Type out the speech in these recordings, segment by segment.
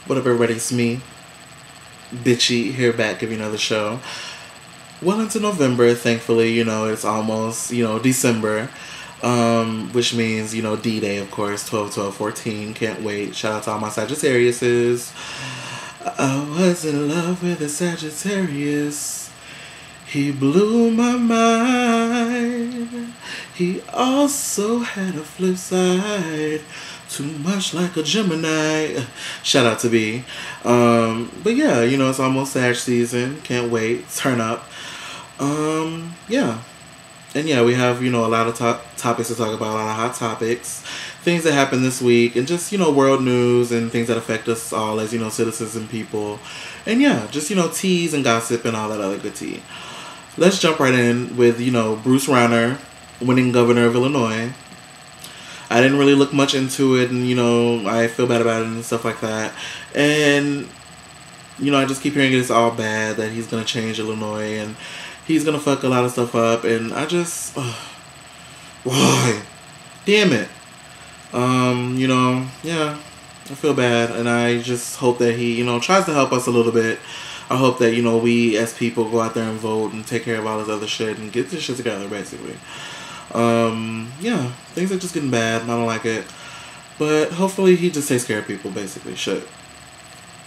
What up, everybody? It's me, Bitchie, here back giving another show. Well into November, thankfully, it's almost, December. Which means, D-Day, of course, 12/12/14. Can't wait. Shout out to all my Sagittariuses. I was in love with a Sagittarius. He blew my mind. He also had a flip side. Too much like a Gemini. Shout out to B. But yeah, it's almost Sag season. Can't wait. Turn up. Yeah. And yeah, we have, a lot of topics to talk about, a lot of hot topics, things that happened this week, and just, world news and things that affect us all as, citizens and people. And yeah, just, teas and gossip and all that other good tea. Let's jump right in with, Bruce Rauner winning governor of Illinois. I didn't really look much into it, and, I feel bad about it and stuff like that. And, I just keep hearing it's all bad, that he's going to change Illinois, and he's going to fuck a lot of stuff up, and I just, why? Damn it. Yeah, I feel bad, and I just hope that he, tries to help us a little bit. I hope that, we as people go out there and vote and take care of all this other shit and get this shit together, basically. Yeah, things are just getting bad, and I don't like it. But hopefully he just takes care of people, basically, shit.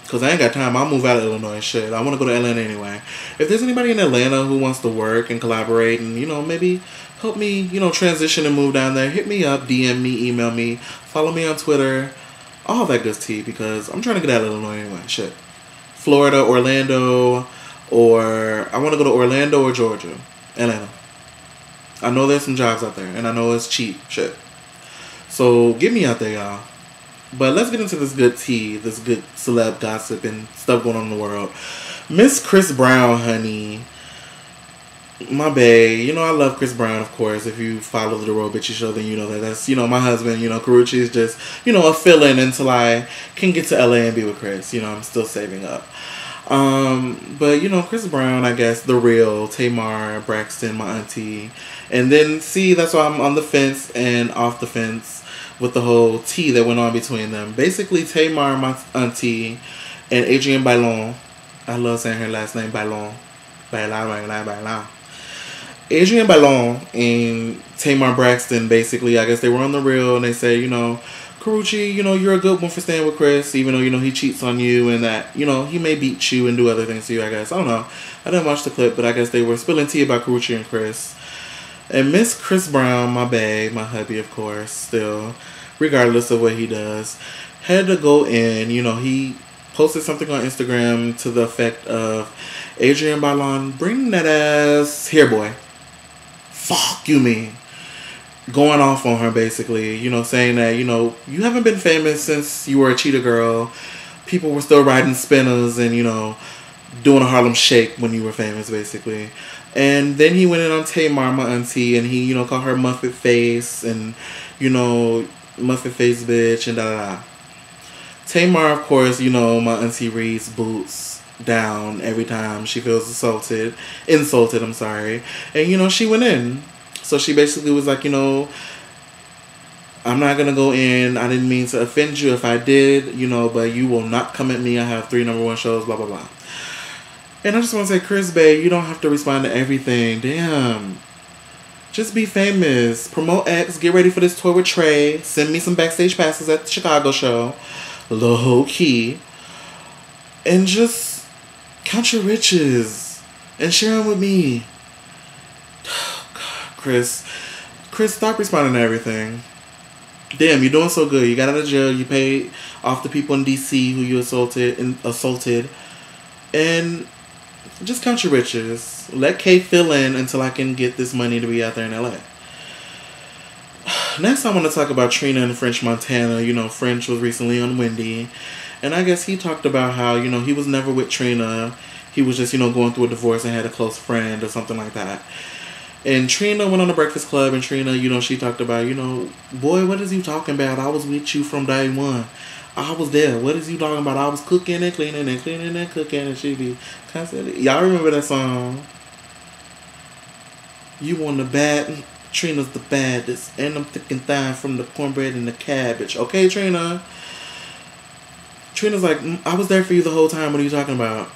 Because I ain't got time. I'll move out of Illinois, shit. I want to go to Atlanta anyway. If there's anybody in Atlanta who wants to work and collaborate and, maybe help me, transition and move down there, hit me up, DM me, email me, follow me on Twitter, all that good tea, because I'm trying to get out of Illinois anyway, shit. Florida, Orlando, or I want to go to Orlando or Georgia, Atlanta. I know there's some jobs out there, and I know it's cheap, shit. So, get me out there, y'all. But let's get into this good tea, this good celeb gossip and stuff going on in the world. Miss Chris Brown, honey. My bae. I love Chris Brown, of course. If you follow the Real Bitchie show, then you know that that's, my husband, Karuchi is just, a fill-in until I can get to LA and be with Chris. I'm still saving up. But, Chris Brown, I guess, the real, Tamar Braxton, my auntie. And then, see, that's why I'm on the fence and off the fence with the whole tea that went on between them. Basically, Tamar, my auntie, and Adrienne Bailon. I love saying her last name, Bailon. Bailon. Adrienne Bailon and Tamar Braxton, basically, I guess they were on the real, and they say, Karuchi, you're a good one for staying with Chris, even though, he cheats on you and that, he may beat you and do other things to you, I guess. I don't know. I didn't watch the clip, but I guess they were spilling tea about Karuchi and Chris. And Miss Chris Brown, my babe, my hubby, of course, still, regardless of what he does, had to go in. He posted something on Instagram to the effect of, Adrienne Bailon, bring that ass here, boy. Fuck you mean. Going off on her, basically, saying that, you haven't been famous since you were a cheetah girl. People were still riding spinners and, doing a Harlem Shake when you were famous, basically. And then he went in on Tamar, my auntie, and he, called her Muffet Face and, Muffet Face bitch and da-da-da. Tamar, of course, my auntie reads boots down every time she feels insulted, I'm sorry. And, she went in. So she basically was like, I'm not going to go in. I didn't mean to offend you if I did, but you will not come at me. I have 3 #1 shows, blah, blah, blah. And I just want to say, Chris, babe, you don't have to respond to everything. Damn. Just be famous. Promote X. Get ready for this tour with Trey. Send me some backstage passes at the Chicago show. Low key. And just count your riches. And share them with me. Chris, stop responding to everything. Damn, you're doing so good. You got out of jail. You paid off the people in D.C. who you assaulted. And just count your riches. Let Kay fill in until I can get this money to be out there in L.A. Next, I want to talk about Trina and French Montana. French was recently on Wendy. And I guess he talked about how, he was never with Trina. He was just, going through a divorce and had a close friend or something like that. And Trina went on the Breakfast Club, and Trina, she talked about, boy, what is you talking about? I was with you from day one. I was there. What is you talking about? I was cooking and cleaning and cleaning and cooking, and she be constantly. Y'all remember that song? You on the bad, Trina's the baddest, and I'm thick and thin from the cornbread and the cabbage. Okay, Trina? Trina's like, I was there for you the whole time. What are you talking about?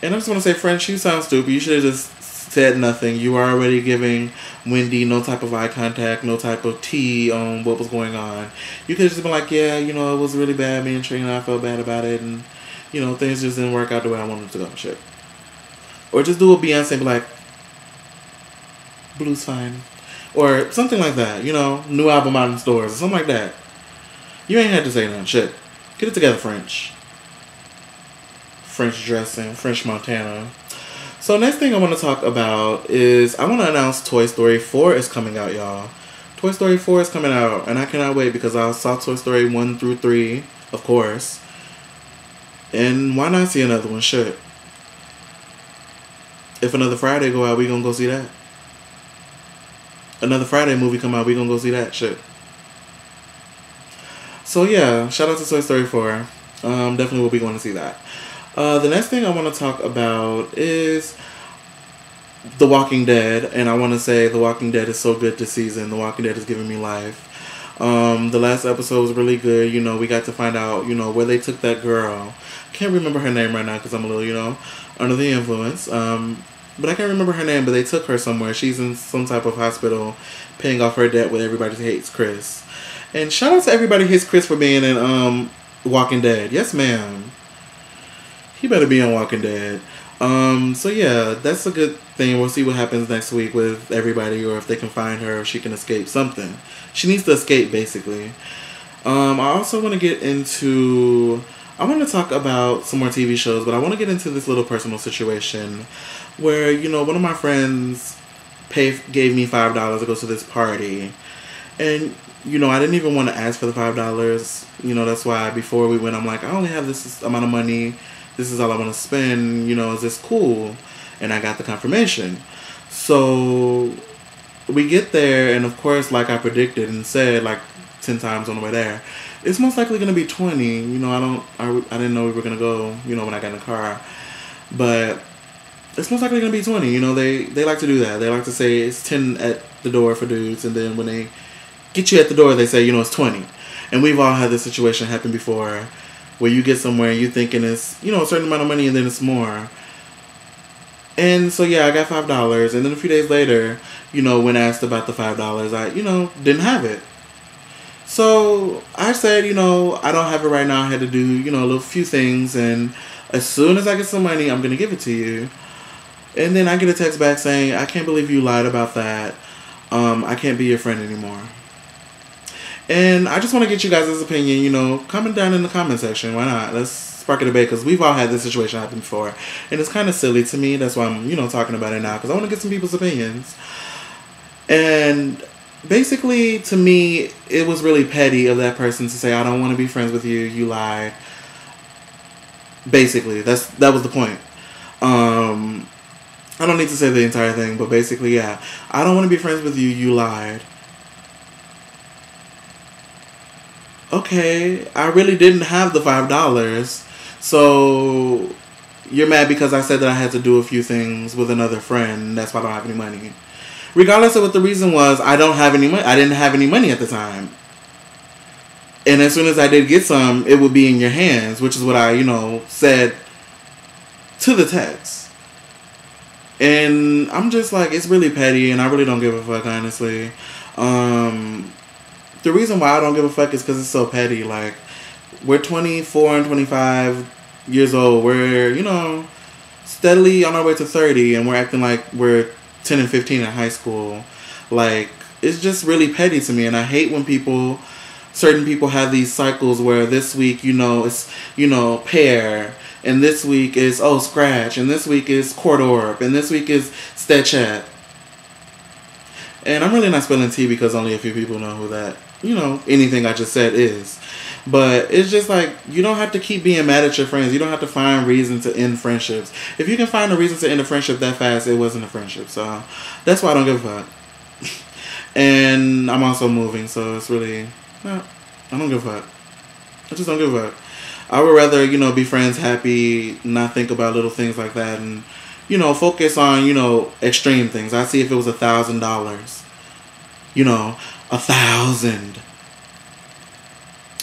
And I just want to say, French, you sound stupid. You should have just said nothing. You were already giving Wendy no type of eye contact, no type of tea on what was going on. You could have just been like, yeah, you know, it was really bad. Me and Trina, I felt bad about it. And, you know, things just didn't work out the way I wanted it to go. Shit. Or just do a Beyonce and be like, blue's fine. Or something like that. You know, new album out in stores. Or something like that. You ain't had to say nothing. Shit. Get it together, French. French dressing. French Montana. So next thing I want to talk about is I want to announce Toy Story 4 is coming out, y'all. Toy Story 4 is coming out, and I cannot wait because I saw Toy Story 1 through 3, of course. And why not see another one? Shit. If another Friday go out, we gonna go see that. Another Friday movie come out, we gonna go see that. Shit. So yeah, shout out to Toy Story 4. Definitely will be going to see that. The next thing I want to talk about is The Walking Dead, and I want to say The Walking Dead is so good this season. The Walking Dead is giving me life. The last episode was really good. You know, we got to find out, you know, where they took that girl. I can't remember her name right now because I'm a little, you know, under the influence. But I can't remember her name, but they took her somewhere. She's in some type of hospital paying off her debt with Everybody Hates Chris. And shout out to Everybody Hates Chris for being in Walking Dead. Yes, ma'am. He better be on Walking Dead. So yeah, that's a good thing. We'll see what happens next week with everybody, or if they can find her, if she can escape something. She needs to escape, basically. I also want to get into... I want to talk about some more TV shows, but I want to get into this little personal situation where, you know, one of my friends gave me $5 to go to this party. And, you know, I didn't even want to ask for the $5. You know, that's why before we went, I'm like, I only have this amount of money. This is all I want to spend, you know, is this cool? And I got the confirmation. So we get there, and of course, like I predicted and said like 10 times on the way there, it's most likely going to be 20. You know, I didn't know we were going to go, you know, when I got in the car. But it's most likely going to be 20. You know, they like to do that. They like to say it's 10 at the door for dudes, and then when they get you at the door, they say, you know, it's 20. And we've all had this situation happen before, where you get somewhere and you're thinking it's, you know, a certain amount of money and then it's more. And so, yeah, I got $5. And then a few days later, you know, when asked about the $5, I, you know, didn't have it. So I said, you know, I don't have it right now. I had to do, you know, a few things. And as soon as I get some money, I'm going to give it to you. And then I get a text back saying, I can't believe you lied about that. I can't be your friend anymore. And I just want to get you guys' opinion, you know, comment down in the comment section. Why not? Let's spark a debate, because we've all had this situation happen before. And it's kind of silly to me. That's why I'm, you know, talking about it now, because I want to get some people's opinions. And basically, to me, it was really petty of that person to say, I don't want to be friends with you. You lied. Basically, that was the point. I don't need to say the entire thing, but basically, yeah. I don't want to be friends with you. You lied. Okay, I really didn't have the $5. So you're mad because I said that I had to do a few things with another friend. That's why I don't have any money. Regardless of what the reason was, I don't have any money. I didn't have any money at the time. And as soon as I did get some, it would be in your hands, which is what I, you know, said to the text. And I'm just like, it's really petty, and I really don't give a fuck, honestly. The reason why I don't give a fuck is because it's so petty. Like, we're 24 and 25 years old. We're, you know, steadily on our way to 30, and we're acting like we're 10 and 15 in high school. Like, it's just really petty to me, and I hate when certain people have these cycles where this week, you know, it's, you know, pear, and this week is, oh, scratch, and this week is court orb, and this week is Stetchat. And I'm really not spilling tea because only a few people know who that, you know, anything I just said is. But it's just like, you don't have to keep being mad at your friends. You don't have to find reason to end friendships. If you can find a reason to end a friendship that fast, it wasn't a friendship. So that's why I don't give a fuck. And I'm also moving, so it's really, no, I don't give a fuck. I just don't give a fuck. I would rather, you know, be friends, happy, not think about little things like that, and, you know, focus on, you know, extreme things. I see if it was $1,000. You know, 1,000.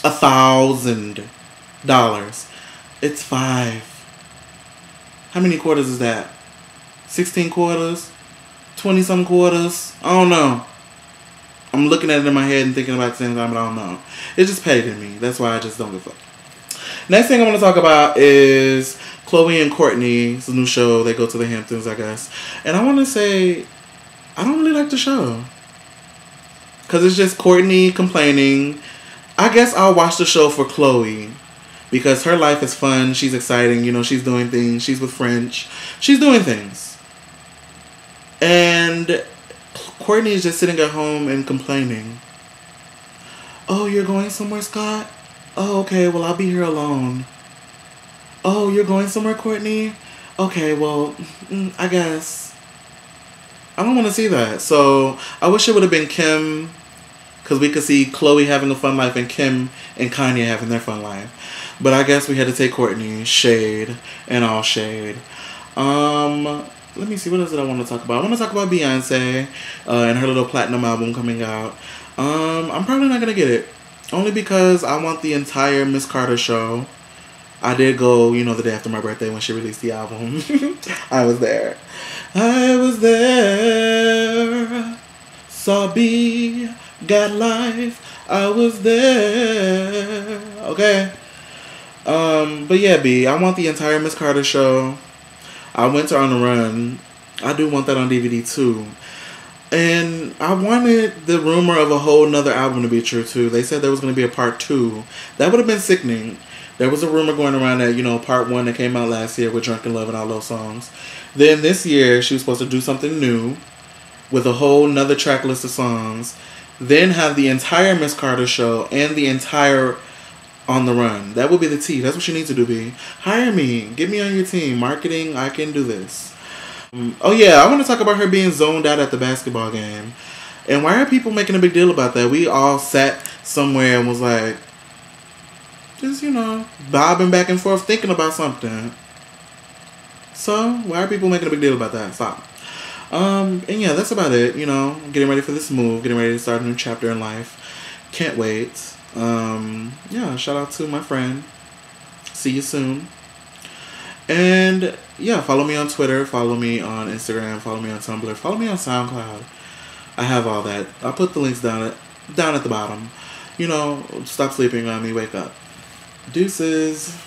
1,000. It's 5. How many quarters is that? 16 quarters? 20 some quarters? I don't know. I'm looking at it in my head and thinking about it at the same time, but I don't know. It's just petty to me. That's why I just don't give a fuck. Next thing I want to talk about is Khloe and Kourtney. It's a new show. They go to the Hamptons, I guess. And I want to say, I don't really like the show. Because it's just Kourtney complaining. I guess I'll watch the show for Khloe. Because her life is fun. She's exciting. You know, she's doing things. She's with French. She's doing things. And Kourtney is just sitting at home and complaining. Oh, you're going somewhere, Scott? Oh, okay. Well, I'll be here alone. Oh, you're going somewhere, Kourtney? Okay, well, I guess. I don't want to see that. So, I wish it would have been Kim. Because we could see Khloe having a fun life and Kim and Kanye having their fun life. But I guess we had to take Kourtney. Shade. And all shade. Let me see. What is it I want to talk about? I want to talk about Beyonce. And her little platinum album coming out. I'm probably not going to get it. Only because I want the entire Miss Carter show. I did go, you know, the day after my birthday when she released the album. I was there. I was there. Saw B. Got life. I was there. Okay. But yeah, B. I want the entire Miss Carter show. I went to On the Run. I do want that on DVD too. And I wanted the rumor of a whole nother album to be true too. They said there was going to be a part 2. That would have been sickening. There was a rumor going around that, you know, part 1 that came out last year with Drunk in Love and all those songs. Then this year, she was supposed to do something new with a whole nother track list of songs. Then have the entire Miss Carter show and the entire On the Run. That would be the tea. That's what you need to do, B. Hire me. Get me on your team. Marketing, I can do this. Oh yeah, I want to talk about her being zoned out at the basketball game. And why are people making a big deal about that? We all sat somewhere and was like, just, you know, bobbing back and forth thinking about something. So, why are people making a big deal about that? Stop. And yeah, that's about it. You know, getting ready for this move, getting ready to start a new chapter in life. Can't wait. Yeah, shout out to my friend. See you soon. And yeah, follow me on Twitter, follow me on Instagram, follow me on Tumblr, follow me on SoundCloud. I have all that. I'll put the links down at the bottom. You know, stop sleeping on me, wake up. Deuces.